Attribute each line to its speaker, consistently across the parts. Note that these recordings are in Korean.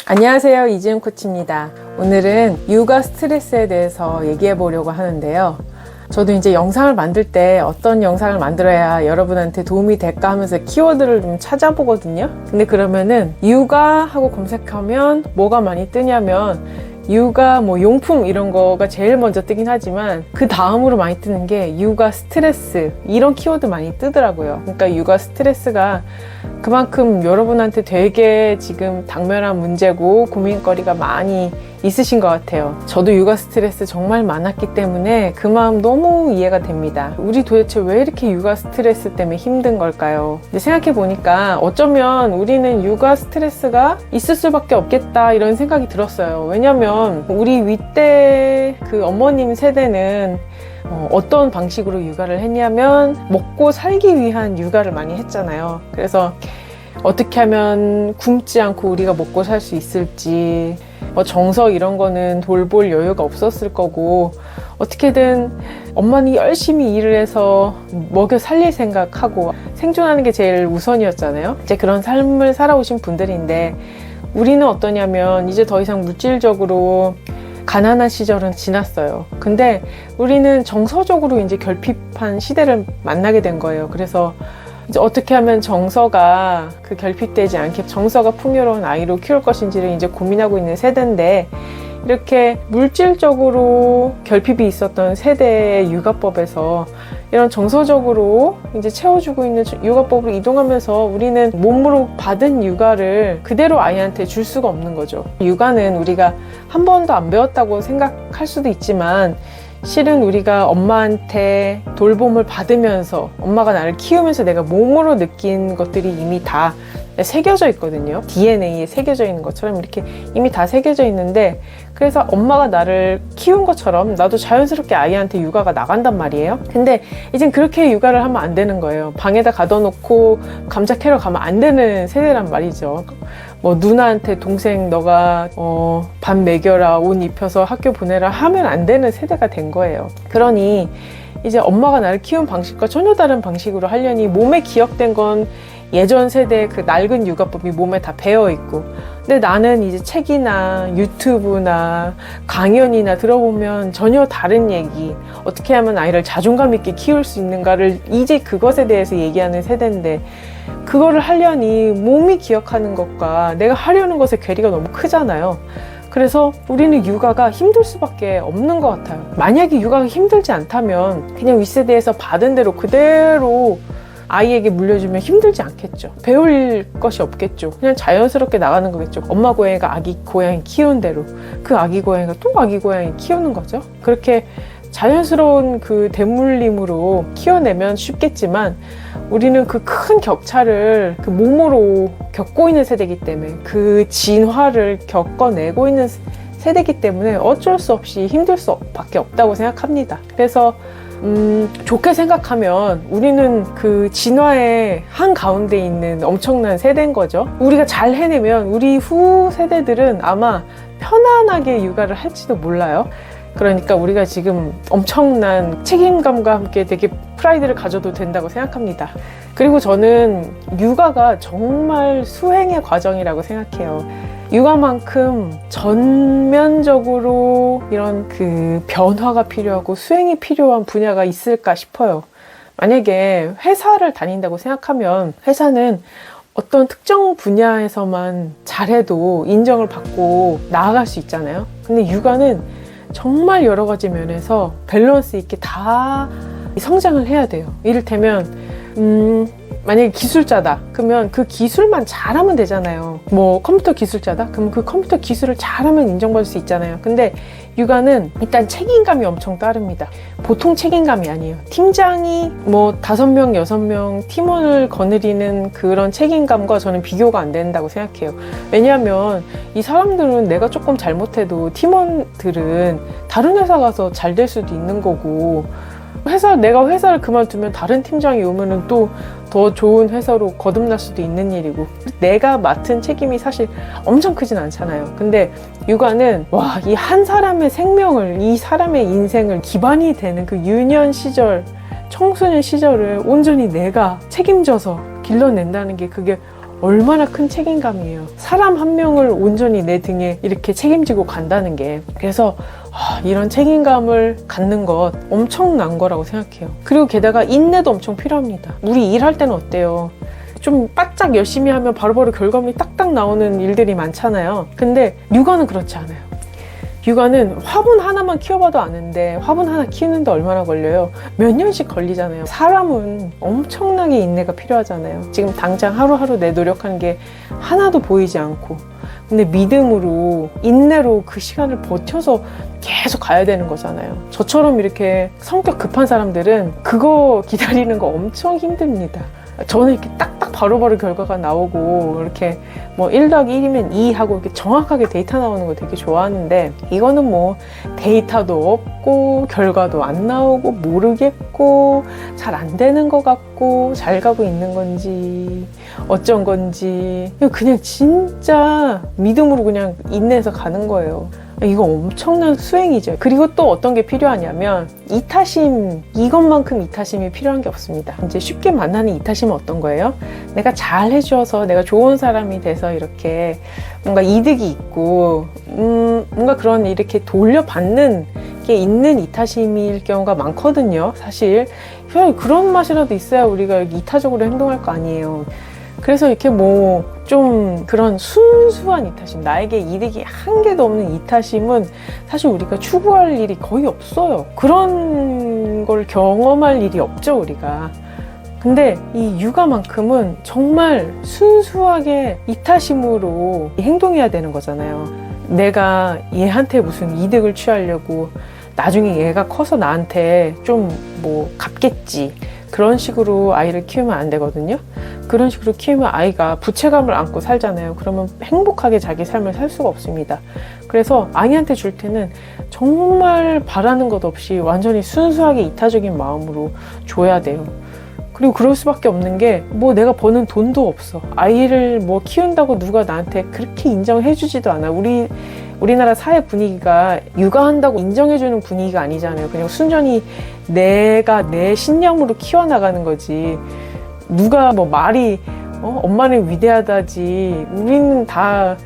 Speaker 1: 안녕하세요, 이지은 코치입니다. 오늘은 육아 스트레스에 대해서 얘기해 보려고 하는데요. 저도 이제 영상을 만들 때 어떤 영상을 만들어야 여러분한테 도움이 될까 하면서 키워드를 좀 찾아보거든요. 근데 그러면은 육아 하고 검색하면 뭐가 많이 뜨냐면 육아 용품 이런 거가 제일 먼저 뜨긴 하지만 그 다음으로 많이 뜨는 게 육아 스트레스 이런 키워드 많이 뜨더라고요. 그러니까 육아 스트레스가 그만큼 여러분한테 되게 지금 당면한 문제고 고민거리가 많이 있으신 것 같아요. 저도 육아 스트레스 정말 많았기 때문에 그 마음 너무 이해가 됩니다. 우리 도대체 왜 이렇게 육아 스트레스 때문에 힘든 걸까요? 근데 생각해 보니까 어쩌면 우리는 육아 스트레스가 있을 수밖에 없겠다 이런 생각이 들었어요. 왜냐면 우리 윗대 그 어머님 세대는 어떤 방식으로 육아를 했냐면 먹고 살기 위한 육아를 많이 했잖아요. 그래서 어떻게 하면 굶지 않고 우리가 먹고 살 수 있을지 정서 이런 거는 돌볼 여유가 없었을 거고 어떻게든 엄마는 열심히 일을 해서 먹여 살릴 생각하고 생존하는 게 제일 우선이었잖아요. 이제 그런 삶을 살아오신 분들인데 우리는 어떠냐면 이제 더 이상 물질적으로 가난한 시절은 지났어요. 근데 우리는 정서적으로 이제 결핍한 시대를 만나게 된 거예요. 그래서 이제 어떻게 하면 정서가 결핍되지 않게 정서가 풍요로운 아이로 키울 것인지를 이제 고민하고 있는 세대인데 이렇게 물질적으로 결핍이 있었던 세대의 육아법에서 이런 정서적으로 이제 채워주고 있는 육아법으로 이동하면서 우리는 몸으로 받은 육아를 그대로 아이한테 줄 수가 없는 거죠. 육아는 우리가 한 번도 안 배웠다고 생각할 수도 있지만 실은 우리가 엄마한테 돌봄을 받으면서 엄마가 나를 키우면서 내가 몸으로 느낀 것들이 이미 다 새겨져 있거든요. DNA에 새겨져 있는 것처럼 이렇게 이미 다 새겨져 있는데 그래서 엄마가 나를 키운 것처럼 나도 자연스럽게 아이한테 육아가 나간단 말이에요. 근데 이젠 그렇게 육아를 하면 안 되는 거예요. 방에다 가둬놓고 감자 캐러 가면 안 되는 세대란 말이죠. 누나한테 동생 너가 밥 먹여라, 옷 입혀서 학교 보내라 하면 안 되는 세대가 된 거예요. 그러니 이제 엄마가 나를 키운 방식과 전혀 다른 방식으로 하려니 몸에 기억된 건 예전 세대의 그 낡은 육아법이 몸에 다 배어 있고 근데 나는 이제 책이나 유튜브나 강연이나 들어보면 전혀 다른 얘기 어떻게 하면 아이를 자존감 있게 키울 수 있는가를 이제 그것에 대해서 얘기하는 세대인데 그거를 하려니 몸이 기억하는 것과 내가 하려는 것의 괴리가 너무 크잖아요. 그래서 우리는 육아가 힘들 수밖에 없는 것 같아요. 만약에 육아가 힘들지 않다면 그냥 윗세대에서 받은 대로 그대로 아이에게 물려주면 힘들지 않겠죠. 배울 것이 없겠죠. 그냥 자연스럽게 나가는 거겠죠. 엄마 고양이가 아기 고양이 키운 대로 그 아기 고양이가 또 아기 고양이 키우는 거죠. 그렇게 자연스러운 그 대물림으로 키워내면 쉽겠지만 우리는 그 큰 격차를 그 몸으로 겪고 있는 세대이기 때문에 그 진화를 겪어내고 있는 세대이기 때문에 어쩔 수 없이 힘들 수밖에 없다고 생각합니다. 그래서 좋게 생각하면 우리는 그 진화의 한가운데 있는 엄청난 세대인 거죠. 우리가 잘 해내면 우리 후 세대들은 아마 편안하게 육아를 할지도 몰라요. 그러니까 우리가 지금 엄청난 책임감과 함께 되게 프라이드를 가져도 된다고 생각합니다. 그리고 저는 육아가 정말 수행의 과정이라고 생각해요. 육아만큼 전면적으로 이런 그 변화가 필요하고 수행이 필요한 분야가 있을까 싶어요. 만약에 회사를 다닌다고 생각하면 회사는 어떤 특정 분야에서만 잘해도 인정을 받고 나아갈 수 있잖아요. 근데 육아는 정말 여러 가지 면에서 밸런스 있게 다 성장을 해야 돼요. 이를테면 만약에 기술자다 그러면 그 기술만 잘하면 되잖아요. 컴퓨터 기술자다 그러면 그 컴퓨터 기술을 잘하면 인정받을 수 있잖아요. 근데 육아는 일단 책임감이 엄청 따릅니다. 보통 책임감이 아니에요. 팀장이 5명, 6명 팀원을 거느리는 그런 책임감과 저는 비교가 안 된다고 생각해요. 왜냐하면 이 사람들은 내가 조금 잘못해도 팀원들은 다른 회사 가서 잘 될 수도 있는 거고 내가 회사를 그만두면 다른 팀장이 오면은 또 더 좋은 회사로 거듭날 수도 있는 일이고 내가 맡은 책임이 사실 엄청 크진 않잖아요. 근데 육아는 이 한 사람의 생명을 이 사람의 인생을 기반이 되는 그 유년 시절 청소년 시절을 온전히 내가 책임져서 길러낸다는 게 그게 얼마나 큰 책임감이에요. 사람 한 명을 온전히 내 등에 이렇게 책임지고 간다는 게. 그래서 이런 책임감을 갖는 것 엄청난 거라고 생각해요. 그리고 게다가 인내도 엄청 필요합니다. 우리 일할 때는 어때요? 좀 바짝 열심히 하면 바로바로 결과물이 딱딱 나오는 일들이 많잖아요. 근데 육아는 그렇지 않아요. 육아는 화분 하나만 키워봐도 아는데 화분 하나 키우는데 얼마나 걸려요? 몇 년씩 걸리잖아요. 사람은 엄청나게 인내가 필요하잖아요. 지금 당장 하루하루 내 노력하는 게 하나도 보이지 않고, 근데 믿음으로, 인내로 그 시간을 버텨서 계속 가야 되는 거잖아요. 저처럼 이렇게 성격 급한 사람들은 그거 기다리는 거 엄청 힘듭니다. 저는 이렇게 딱딱 바로바로 결과가 나오고, 이렇게 뭐 1 더하기 1이면 2 하고 이렇게 정확하게 데이터 나오는 거 되게 좋아하는데, 이거는 뭐 데이터도 없고 결과도 안 나오고 모르겠고 잘 안 되는 것 같고 잘 가고 있는 건지 어쩐 건지 그냥 진짜 믿음으로 그냥 인내해서 가는 거예요. 이거 엄청난 수행이죠. 그리고 또 어떤 게 필요하냐면 이타심, 이것만큼 이타심이 필요한 게 없습니다. 이제 쉽게 만나는 이타심은 어떤 거예요? 내가 잘 해줘서 내가 좋은 사람이 돼서 이렇게 뭔가 이득이 있고 뭔가 그런 이렇게 돌려받는 게 있는 이타심일 경우가 많거든요. 사실 그런 맛이라도 있어야 우리가 이타적으로 행동할 거 아니에요. 그래서 이렇게 뭐 좀 그런 순수한 이타심, 나에게 이득이 한 개도 없는 이타심은 사실 우리가 추구할 일이 거의 없어요. 그런 걸 경험할 일이 없죠, 우리가. 근데 이 육아만큼은 정말 순수하게 이타심으로 행동해야 되는 거잖아요. 내가 얘한테 무슨 이득을 취하려고 나중에 얘가 커서 나한테 좀 뭐 갚겠지, 그런 식으로 아이를 키우면 안 되거든요. 그런 식으로 키우면 아이가 부채감을 안고 살잖아요. 그러면 행복하게 자기 삶을 살 수가 없습니다. 그래서 아이한테 줄 때는 정말 바라는 것 없이 완전히 순수하게 이타적인 마음으로 줘야 돼요. 그리고 그럴 수밖에 없는 게 뭐 내가 버는 돈도 없어. 아이를 뭐 키운다고 누가 나한테 그렇게 인정해주지도 않아. 우리나라 사회 분위기가 육아한다고 인정해주는 분위기가 아니잖아요. 그냥 순전히 내가 내 신념으로 키워나가는 거지. 누가 뭐 말이 엄마는 위대하다지, 우리는 다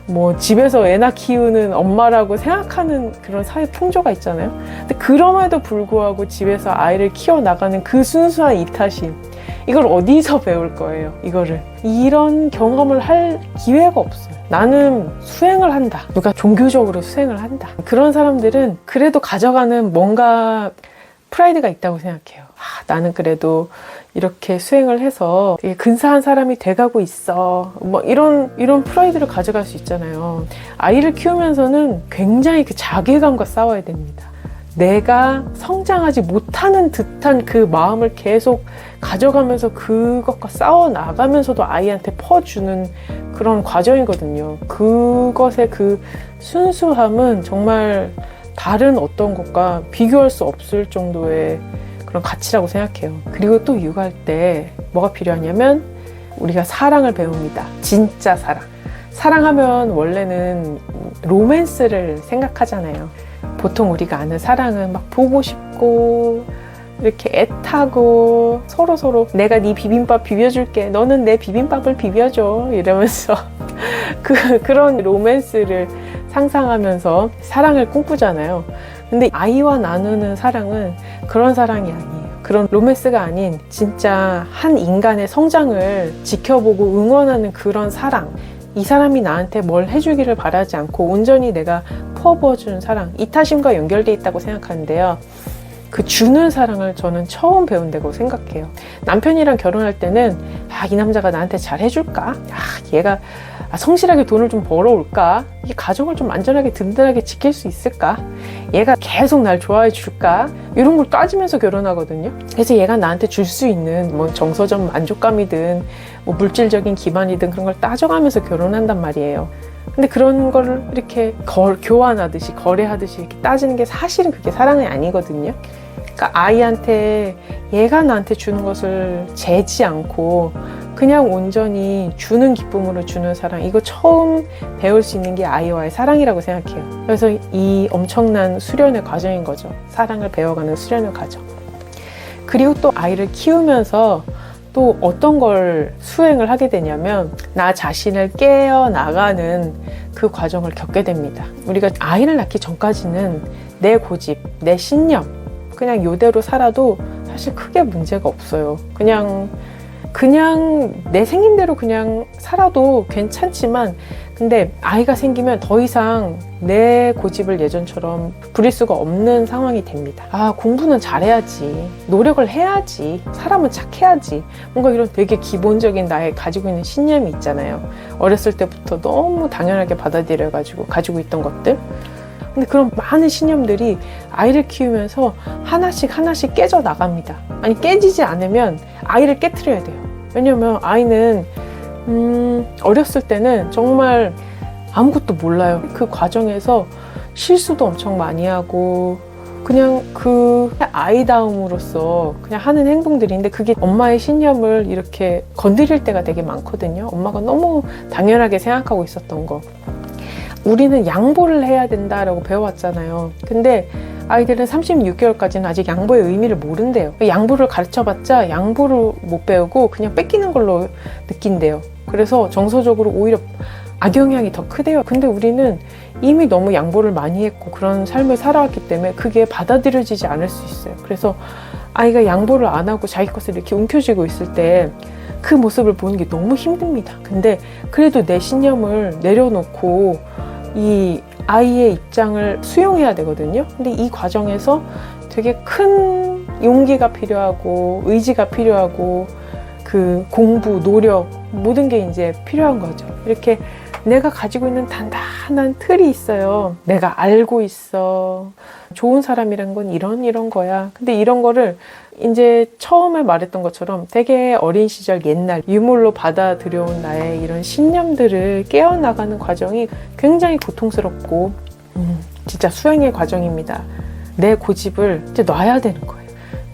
Speaker 1: 뭐 집에서 애나 키우는 엄마라고 생각하는 그런 사회 풍조가 있잖아요. 근데 그럼에도 불구하고 집에서 아이를 키워나가는 그 순수한 이타심, 이걸 어디서 배울 거예요? 이런 경험을 할 기회가 없어요. 나는 수행을 한다, 누가 종교적으로 수행을 한다, 그런 사람들은 그래도 가져가는 뭔가 프라이드가 있다고 생각해요. 나는 그래도 이렇게 수행을 해서 근사한 사람이 돼가고 있어, 뭐 이런 프라이드를 가져갈 수 있잖아요. 아이를 키우면서는 굉장히 그 자괴감과 싸워야 됩니다. 내가 성장하지 못하는 듯한 그 마음을 계속 가져가면서 그것과 싸워 나가면서도 아이한테 퍼주는 그런 과정이거든요. 그것의 그 순수함은 정말 다른 어떤 것과 비교할 수 없을 정도의 그런 가치라고 생각해요. 그리고 또 육아할 때 뭐가 필요하냐면 우리가 사랑을 배웁니다. 진짜 사랑. 사랑하면 원래는 로맨스를 생각하잖아요. 보통 우리가 아는 사랑은 막 보고 싶고 이렇게 애타고 서로 내가 네 비빔밥 비벼줄게, 너는 내 비빔밥을 비벼줘, 이러면서 그런 로맨스를 상상하면서 사랑을 꿈꾸잖아요. 근데 아이와 나누는 사랑은 그런 사랑이 아니에요. 그런 로맨스가 아닌 진짜 한 인간의 성장을 지켜보고 응원하는 그런 사랑. 이 사람이 나한테 뭘 해주기를 바라지 않고 온전히 내가 퍼부어주는 사랑, 이타심과 연결돼 있다고 생각하는데요. 그 주는 사랑을 저는 처음 배운 데고 생각해요. 남편이랑 결혼할 때는 이 남자가 나한테 잘 해줄까? 얘가 성실하게 돈을 좀 벌어올까? 이 가정을 좀 안전하게 든든하게 지킬 수 있을까? 얘가 계속 날 좋아해 줄까? 이런 걸 따지면서 결혼하거든요. 그래서 얘가 나한테 줄 수 있는 뭐 정서적 만족감이든 뭐 물질적인 기반이든 그런 걸 따져가면서 결혼한단 말이에요. 근데 그런 거를 이렇게 교환하듯이, 거래하듯이 이렇게 따지는 게 사실은 그게 사랑이 아니거든요. 그러니까 아이한테 얘가 나한테 주는 것을 재지 않고 그냥 온전히 주는 기쁨으로 주는 사랑, 이거 처음 배울 수 있는 게 아이와의 사랑이라고 생각해요. 그래서 이 엄청난 수련의 과정인 거죠. 사랑을 배워가는 수련의 과정. 그리고 또 아이를 키우면서 또 어떤 걸 수행을 하게 되냐면 나 자신을 깨어나가는 그 과정을 겪게 됩니다. 우리가 아이를 낳기 전까지는 내 고집, 내 신념 그냥 이대로 살아도 사실 크게 문제가 없어요. 그냥 내 생긴 대로 그냥 살아도 괜찮지만 근데 아이가 생기면 더 이상 내 고집을 예전처럼 부릴 수가 없는 상황이 됩니다. 아, 공부는 잘해야지, 노력을 해야지, 사람은 착해야지, 뭔가 이런 되게 기본적인 나의 가지고 있는 신념이 있잖아요. 어렸을 때부터 너무 당연하게 받아들여가지고 가지고 있던 것들. 근데 그런 많은 신념들이 아이를 키우면서 하나씩 깨져 나갑니다. 아니, 깨지지 않으면 아이를 깨트려야 돼요. 왜냐면 아이는 어렸을 때는 정말 아무것도 몰라요. 그 과정에서 실수도 엄청 많이 하고 그냥 그 아이다움으로서 그냥 하는 행동들인데 그게 엄마의 신념을 이렇게 건드릴 때가 되게 많거든요. 엄마가 너무 당연하게 생각하고 있었던 거. 우리는 양보를 해야 된다라고 배워왔잖아요. 근데 아이들은 36개월까지는 아직 양보의 의미를 모른대요. 양보를 가르쳐봤자 양보를 못 배우고 그냥 뺏기는 걸로 느낀대요. 그래서 정서적으로 오히려 악영향이 더 크대요. 근데 우리는 이미 너무 양보를 많이 했고 그런 삶을 살아왔기 때문에 그게 받아들여지지 않을 수 있어요. 그래서 아이가 양보를 안 하고 자기 것을 이렇게 움켜쥐고 있을 때 그 모습을 보는 게 너무 힘듭니다. 근데 그래도 내 신념을 내려놓고 이 아이의 입장을 수용해야 되거든요. 근데 이 과정에서 되게 큰 용기가 필요하고 의지가 필요하고 그 공부, 노력 모든 게 이제 필요한 거죠. 이렇게 내가 가지고 있는 단단한 틀이 있어요. 내가 알고 있어. 좋은 사람이란 건 이런 거야. 근데 이런 거를 이제 처음에 말했던 것처럼 되게 어린 시절 옛날 유물로 받아들여온 나의 이런 신념들을 깨어나가는 과정이 굉장히 고통스럽고 진짜 수행의 과정입니다. 내 고집을 이제 놔야 되는 거예요.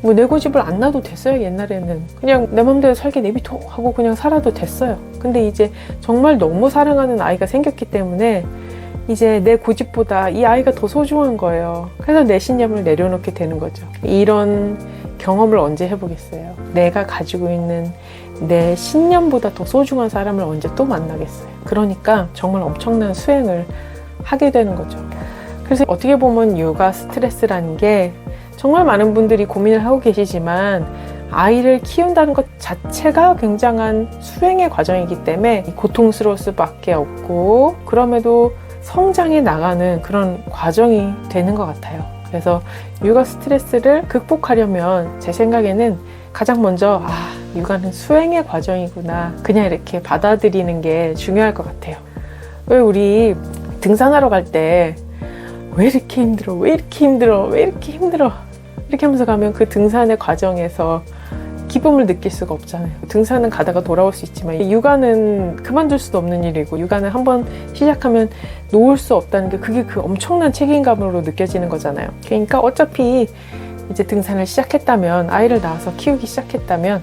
Speaker 1: 뭐 내 고집을 안 놔도 됐어요. 옛날에는 그냥 내 맘대로 살게 내비둬 하고 그냥 살아도 됐어요. 근데 이제 정말 너무 사랑하는 아이가 생겼기 때문에 이제 내 고집보다 이 아이가 더 소중한 거예요. 그래서 내 신념을 내려놓게 되는 거죠. 이런 경험을 언제 해보겠어요. 내가 가지고 있는 내 신념보다 더 소중한 사람을 언제 또 만나겠어요. 그러니까 정말 엄청난 수행을 하게 되는 거죠. 그래서 어떻게 보면 육아 스트레스라는 게 정말 많은 분들이 고민을 하고 계시지만 아이를 키운다는 것 자체가 굉장한 수행의 과정이기 때문에 고통스러울 수밖에 없고 그럼에도 성장해 나가는 그런 과정이 되는 것 같아요. 그래서 육아 스트레스를 극복하려면 제 생각에는 가장 먼저 육아는 수행의 과정이구나 그냥 이렇게 받아들이는 게 중요할 것 같아요. 왜 우리 등산하러 갈 때 왜 이렇게 힘들어 왜 이렇게 힘들어 왜 이렇게 힘들어 이렇게 하면서 가면 그 등산의 과정에서 기쁨을 느낄 수가 없잖아요. 등산은 가다가 돌아올 수 있지만 육아는 그만둘 수도 없는 일이고 육아는 한번 시작하면 놓을 수 없다는 게 그게 그 엄청난 책임감으로 느껴지는 거잖아요. 그러니까 어차피 이제 등산을 시작했다면 아이를 낳아서 키우기 시작했다면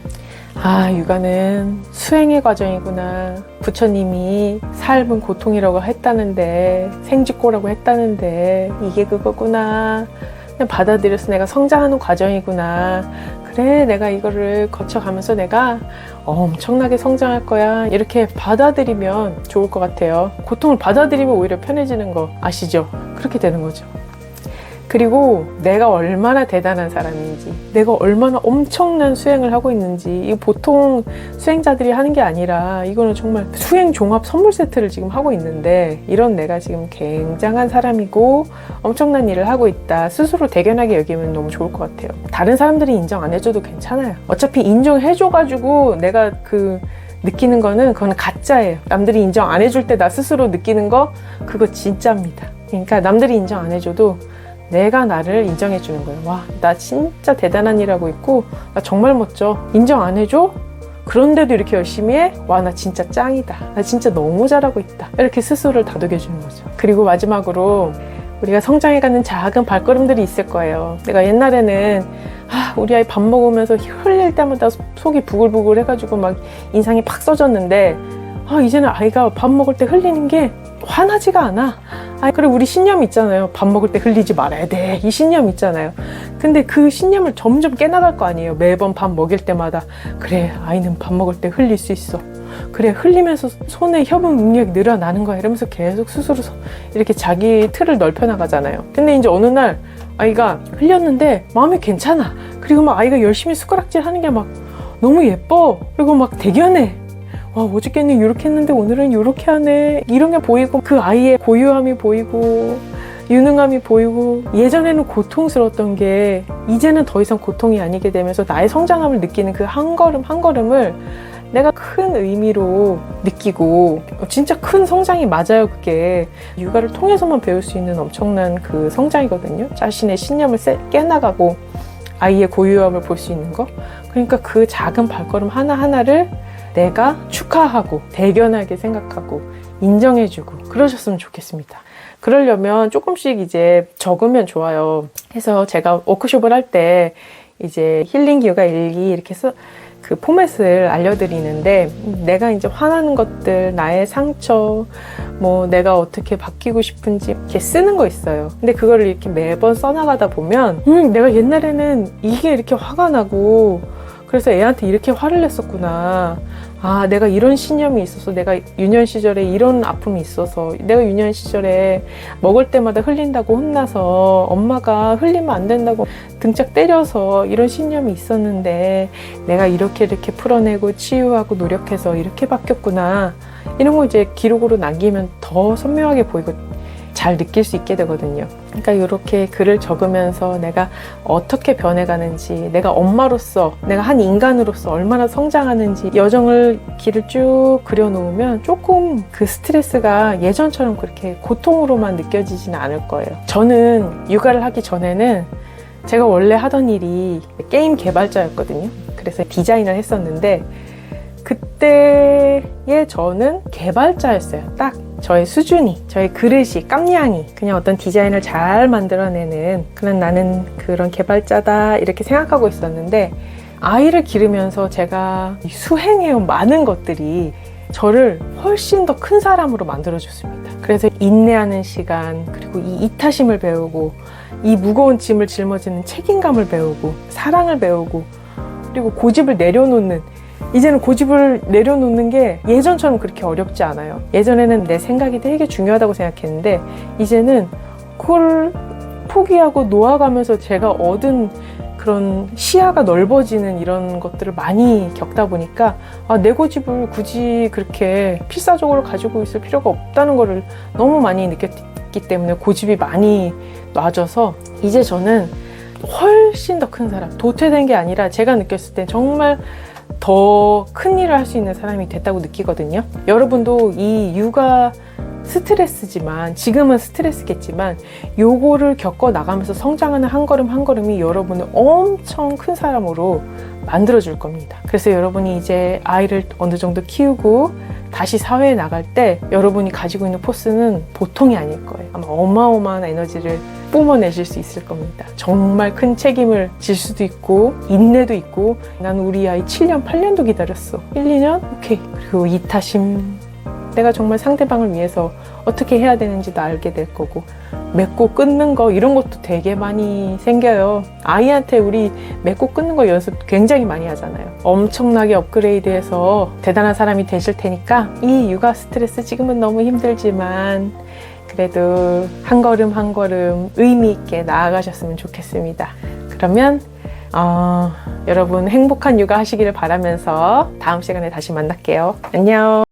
Speaker 1: 육아는 수행의 과정이구나. 부처님이 삶은 고통이라고 했다는데 생쥐꼬라고 했다는데 이게 그거구나. 그냥 받아들여서 내가 성장하는 과정이구나. 그래 내가 이거를 거쳐가면서 내가 엄청나게 성장할 거야. 이렇게 받아들이면 좋을 것 같아요. 고통을 받아들이면 오히려 편해지는 거 아시죠? 그렇게 되는 거죠. 그리고 내가 얼마나 대단한 사람인지 내가 얼마나 엄청난 수행을 하고 있는지 이 보통 수행자들이 하는 게 아니라 이거는 정말 수행 종합 선물 세트를 지금 하고 있는데 이런 내가 지금 굉장한 사람이고 엄청난 일을 하고 있다 스스로 대견하게 여기면 너무 좋을 것 같아요. 다른 사람들이 인정 안 해줘도 괜찮아요. 어차피 인정해줘가지고 내가 느끼는 거는 그건 가짜예요. 남들이 인정 안 해줄 때 나 스스로 느끼는 거 그거 진짜입니다. 그러니까 남들이 인정 안 해줘도 내가 나를 인정해 주는 거예요. 와, 나 진짜 대단한 일 하고 있고 나 정말 멋져. 인정 안 해줘? 그런데도 이렇게 열심히 해? 와, 나 진짜 짱이다. 나 진짜 너무 잘하고 있다. 이렇게 스스로를 다독여 주는 거죠. 그리고 마지막으로 우리가 성장해가는 작은 발걸음들이 있을 거예요. 내가 옛날에는 우리 아이 밥 먹으면서 흘릴 때마다 속이 부글부글 해가지고 막 인상이 팍 써졌는데 이제는 아이가 밥 먹을 때 흘리는 게 화나지가 않아. 아, 그래, 우리 신념 있잖아요. 밥 먹을 때 흘리지 말아야 돼. 이 신념 있잖아요. 근데 그 신념을 점점 깨나갈 거 아니에요. 매번 밥 먹일 때마다. 그래, 아이는 밥 먹을 때 흘릴 수 있어. 그래, 흘리면서 손에 협응 능력이 늘어나는 거야. 이러면서 계속 스스로 이렇게 자기 틀을 넓혀 나가잖아요. 근데 이제 어느 날 아이가 흘렸는데 마음이 괜찮아. 그리고 막 아이가 열심히 숟가락질 하는 게 막 너무 예뻐. 그리고 막 대견해. 와, 어저께는 이렇게 했는데 오늘은 이렇게 하네. 이런 게 보이고 그 아이의 고유함이 보이고 유능함이 보이고 예전에는 고통스러웠던 게 이제는 더 이상 고통이 아니게 되면서 나의 성장함을 느끼는 그 한 걸음 한 걸음을 내가 큰 의미로 느끼고 진짜 큰 성장이 맞아요. 그게 육아를 통해서만 배울 수 있는 엄청난 그 성장이거든요. 자신의 신념을 깨나가고 아이의 고유함을 볼 수 있는 거. 그러니까 그 작은 발걸음 하나하나를 내가 축하하고 대견하게 생각하고 인정해주고 그러셨으면 좋겠습니다. 그러려면 조금씩 이제 적으면 좋아요. 해서 제가 워크숍을 할 때 이제 힐링 기호가 일기 이렇게 해서 그 포맷을 알려드리는데 내가 이제 화나는 것들, 나의 상처, 뭐 내가 어떻게 바뀌고 싶은지 이렇게 쓰는 거 있어요. 근데 그거를 이렇게 매번 써나가다 보면 내가 옛날에는 이게 이렇게 화가 나고 그래서 애한테 이렇게 화를 냈었구나. 아, 내가 이런 신념이 있어서, 내가 유년 시절에 이런 아픔이 있어서, 내가 유년 시절에 먹을 때마다 흘린다고 혼나서 엄마가 흘리면 안 된다고 등짝 때려서 이런 신념이 있었는데 내가 이렇게 풀어내고 치유하고 노력해서 이렇게 바뀌었구나. 이런 거 이제 기록으로 남기면 더 선명하게 보이고 잘 느낄 수 있게 되거든요. 그러니까 이렇게 글을 적으면서 내가 어떻게 변해가는지, 내가 엄마로서, 내가 한 인간으로서 얼마나 성장하는지 여정을 길을 쭉 그려놓으면 조금 그 스트레스가 예전처럼 그렇게 고통으로만 느껴지지는 않을 거예요. 저는 육아를 하기 전에는 제가 원래 하던 일이 게임 개발자였거든요. 그래서 디자인을 했었는데 그때의 저는 개발자였어요. 딱 저의 수준이, 저의 그릇이, 깜냥이 그냥 어떤 디자인을 잘 만들어내는 그런 나는 그런 개발자다 이렇게 생각하고 있었는데 아이를 기르면서 제가 수행해온 많은 것들이 저를 훨씬 더 큰 사람으로 만들어줬습니다. 그래서 인내하는 시간, 그리고 이 이타심을 배우고 이 무거운 짐을 짊어지는 책임감을 배우고 사랑을 배우고 그리고 고집을 내려놓는, 이제는 고집을 내려놓는 게 예전처럼 그렇게 어렵지 않아요. 예전에는 내 생각이 되게 중요하다고 생각했는데 이제는 그걸 포기하고 놓아가면서 제가 얻은 그런 시야가 넓어지는 이런 것들을 많이 겪다 보니까 내 고집을 굳이 그렇게 필사적으로 가지고 있을 필요가 없다는 거를 너무 많이 느꼈기 때문에 고집이 많이 놔져서 이제 저는 훨씬 더 큰 사람, 도태된 게 아니라 제가 느꼈을 때 정말 더 큰 일을 할 수 있는 사람이 됐다고 느끼거든요. 여러분도 이 육아 스트레스지만, 지금은 스트레스겠지만 요거를 겪어 나가면서 성장하는 한 걸음 한 걸음이 여러분을 엄청 큰 사람으로 만들어 줄 겁니다. 그래서 여러분이 이제 아이를 어느 정도 키우고 다시 사회에 나갈 때 여러분이 가지고 있는 포스는 보통이 아닐 거예요. 아마 어마어마한 에너지를 뿜어내실 수 있을 겁니다. 정말 큰 책임을 질 수도 있고 인내도 있고, 난 우리 아이 7년 8년도 기다렸어. 1, 2년? 오케이. 그리고 이타심, 내가 정말 상대방을 위해서 어떻게 해야 되는지도 알게 될 거고, 맺고 끊는 거 이런 것도 되게 많이 생겨요. 아이한테 우리 맺고 끊는 거 연습 굉장히 많이 하잖아요. 엄청나게 업그레이드해서 대단한 사람이 되실 테니까 이 육아 스트레스 지금은 너무 힘들지만 그래도 한 걸음 한 걸음 의미 있게 나아가셨으면 좋겠습니다. 그러면 여러분 행복한 육아 하시기를 바라면서 다음 시간에 다시 만날게요. 안녕.